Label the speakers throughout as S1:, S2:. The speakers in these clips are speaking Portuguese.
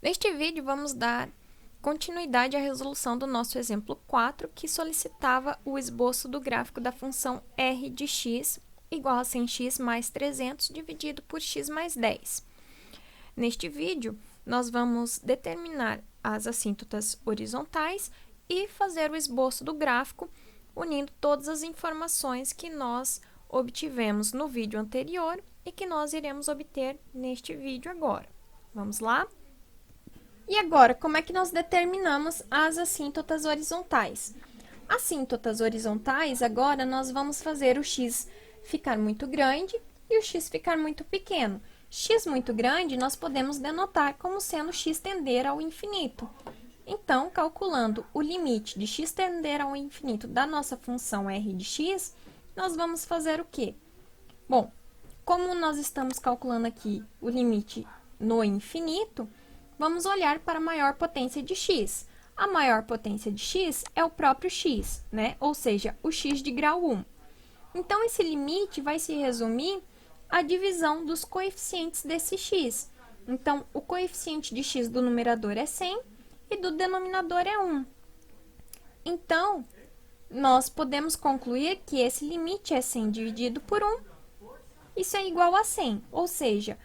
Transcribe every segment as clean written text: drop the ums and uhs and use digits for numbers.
S1: Neste vídeo, vamos dar continuidade à resolução do nosso exemplo 4, que solicitava o esboço do gráfico da função r de x igual a 100x mais 300 dividido por x mais 10. Neste vídeo, nós vamos determinar as assíntotas horizontais e fazer o esboço do gráfico, unindo todas as informações que nós obtivemos no vídeo anterior e que nós iremos obter neste vídeo agora. Vamos lá? E agora, como é que nós determinamos as assíntotas horizontais? Assíntotas horizontais, agora, nós vamos fazer o x ficar muito grande e o x ficar muito pequeno. X muito grande, nós podemos denotar como sendo x tender ao infinito. Então, calculando o limite de x tender ao infinito da nossa função r de x, nós vamos fazer o quê? Bom, como nós estamos calculando aqui o limite no infinito, vamos olhar para a maior potência de x. A maior potência de x é o próprio x, né? Ou seja, o x de grau 1. Então, esse limite vai se resumir à divisão dos coeficientes desse x. Então, o coeficiente de x do numerador é 100 e do denominador é 1. Então, nós podemos concluir que esse limite é 100 dividido por 1. Isso é igual a 100, ou seja,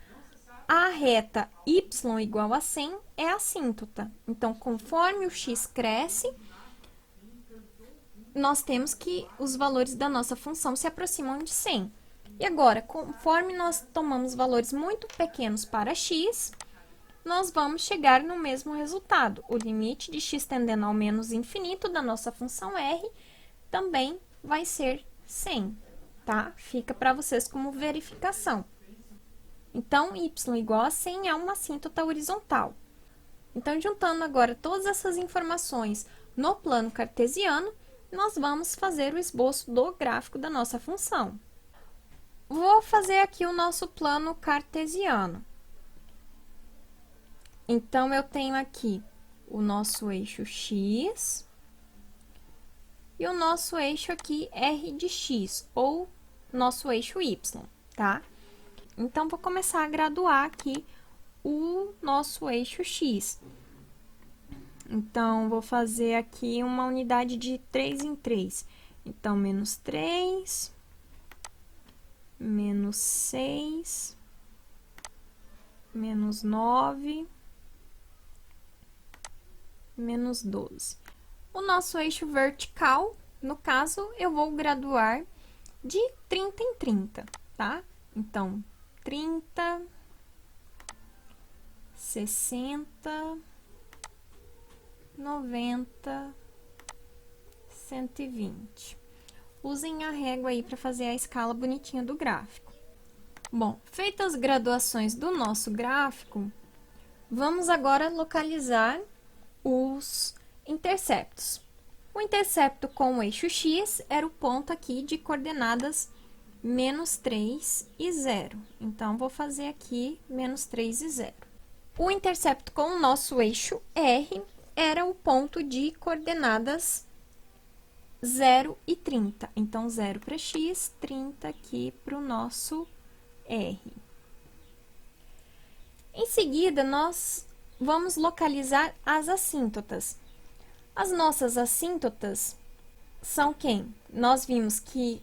S1: a reta y igual a 100 é a assíntota. Então, conforme o x cresce, nós temos que os valores da nossa função se aproximam de 100. E agora, conforme nós tomamos valores muito pequenos para x, nós vamos chegar no mesmo resultado. O limite de x tendendo ao menos infinito da nossa função r também vai ser 100, tá? Fica para vocês como verificação. Então, y igual a 100 é uma assíntota horizontal. Então, juntando agora todas essas informações no plano cartesiano, nós vamos fazer o esboço do gráfico da nossa função. Vou fazer aqui o nosso plano cartesiano. Então, eu tenho aqui o nosso eixo x e o nosso eixo aqui r de x, ou nosso eixo y, tá? Então, vou começar a graduar aqui o nosso eixo x. Então, vou fazer aqui uma unidade de 3 em 3. Então, menos 3, menos 6, menos 9, menos 12. O nosso eixo vertical, no caso, eu vou graduar de 30 em 30, tá? Então, 30, 60, 90, 120. Usem a régua aí para fazer a escala bonitinha do gráfico. Bom, feitas as graduações do nosso gráfico, vamos agora localizar os interceptos. O intercepto com o eixo x era o ponto aqui de coordenadas menos 3 e 0. Então, vou fazer aqui menos 3 e 0. O intercepto com o nosso eixo R era o ponto de coordenadas 0 e 30. Então, 0 para x, 30 aqui para o nosso R. Em seguida, nós vamos localizar as assíntotas. As nossas assíntotas são quem? Nós vimos que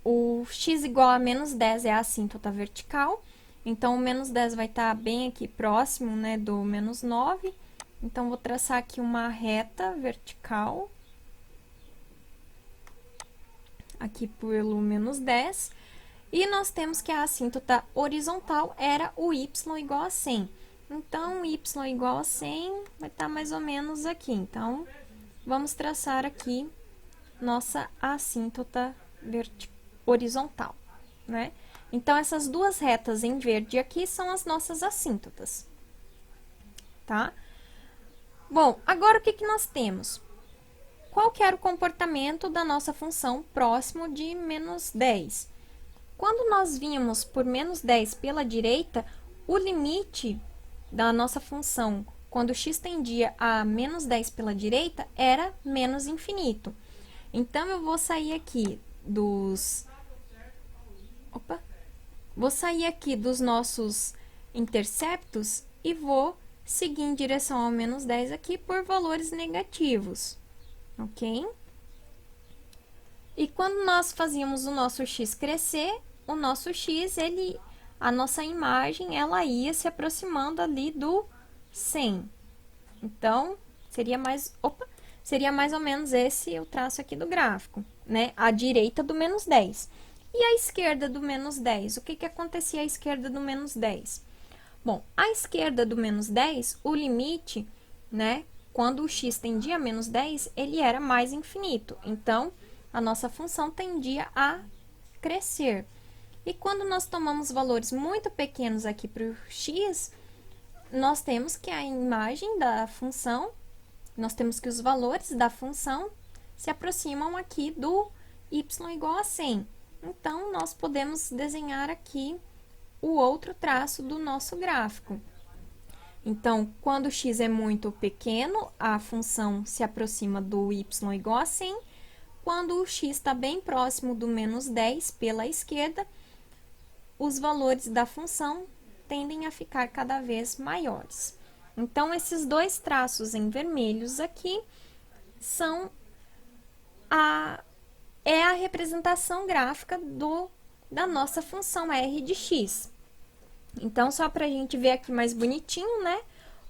S1: o x igual a menos 10 é a assíntota vertical, então o menos 10 vai estar bem aqui próximo, né, do menos 9. Então, vou traçar aqui uma reta vertical, aqui pelo menos 10. E nós temos que a assíntota horizontal era o y igual a 100. Então, y igual a 100 vai estar mais ou menos aqui. Então, vamos traçar aqui nossa assíntota horizontal, né? Então, essas duas retas em verde aqui são as nossas assíntotas, tá? Bom, agora o que que nós temos? Qual que era o comportamento da nossa função próximo de menos 10? Quando nós vínhamos por menos 10 pela direita, o limite da nossa função, quando x tendia a menos 10 pela direita, era menos infinito. Então, eu vou sair aqui dos... Vou sair aqui dos nossos interceptos e vou seguir em direção ao menos 10 aqui por valores negativos, ok? E quando nós fazíamos o nosso x crescer, o nosso x, a nossa imagem, ela ia se aproximando ali do 100. Então, seria mais ou menos esse o traço aqui do gráfico, né? À direita do menos 10. E à esquerda do menos 10? O que acontecia à esquerda do menos 10? Bom, à esquerda do menos 10, o limite, né, quando o x tendia a menos 10, ele era mais infinito. Então, a nossa função tendia a crescer. E quando nós tomamos valores muito pequenos aqui para o x, nós temos que a imagem da função, nós temos que os valores da função se aproximam aqui do y igual a 100. Então, nós podemos desenhar aqui o outro traço do nosso gráfico. Então, quando x é muito pequeno, a função se aproxima do y igual a 100. Quando o x está bem próximo do menos 10 pela esquerda, os valores da função tendem a ficar cada vez maiores. Então, esses dois traços em vermelhos aqui são a representação gráfica da nossa função r de x. Então, só para a gente ver aqui mais bonitinho, né?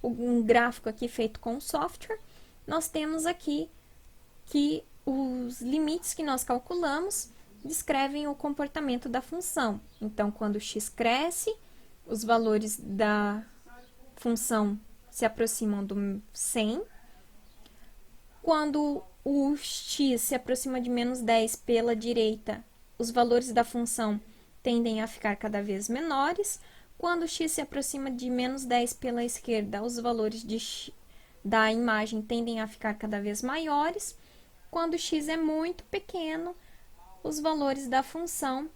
S1: Um gráfico aqui feito com software, nós temos aqui que os limites que nós calculamos descrevem o comportamento da função. Então, quando x cresce, os valores da função se aproximam do 100. Quando o x se aproxima de menos 10 pela direita, os valores da função tendem a ficar cada vez menores. Quando x se aproxima de menos 10 pela esquerda, os valores da imagem tendem a ficar cada vez maiores. Quando x é muito pequeno, os valores da função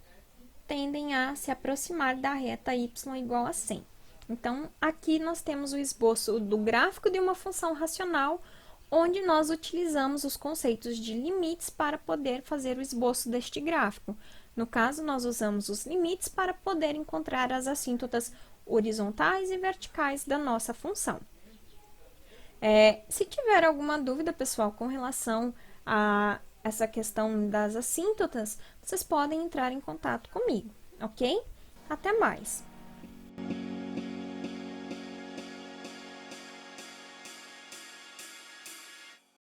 S1: tendem a se aproximar da reta y igual a 100. Então, aqui nós temos o esboço do gráfico de uma função racional, onde nós utilizamos os conceitos de limites para poder fazer o esboço deste gráfico. No caso, nós usamos os limites para poder encontrar as assíntotas horizontais e verticais da nossa função. Se tiver alguma dúvida, pessoal, com relação a essa questão das assíntotas, vocês podem entrar em contato comigo, ok? Até mais!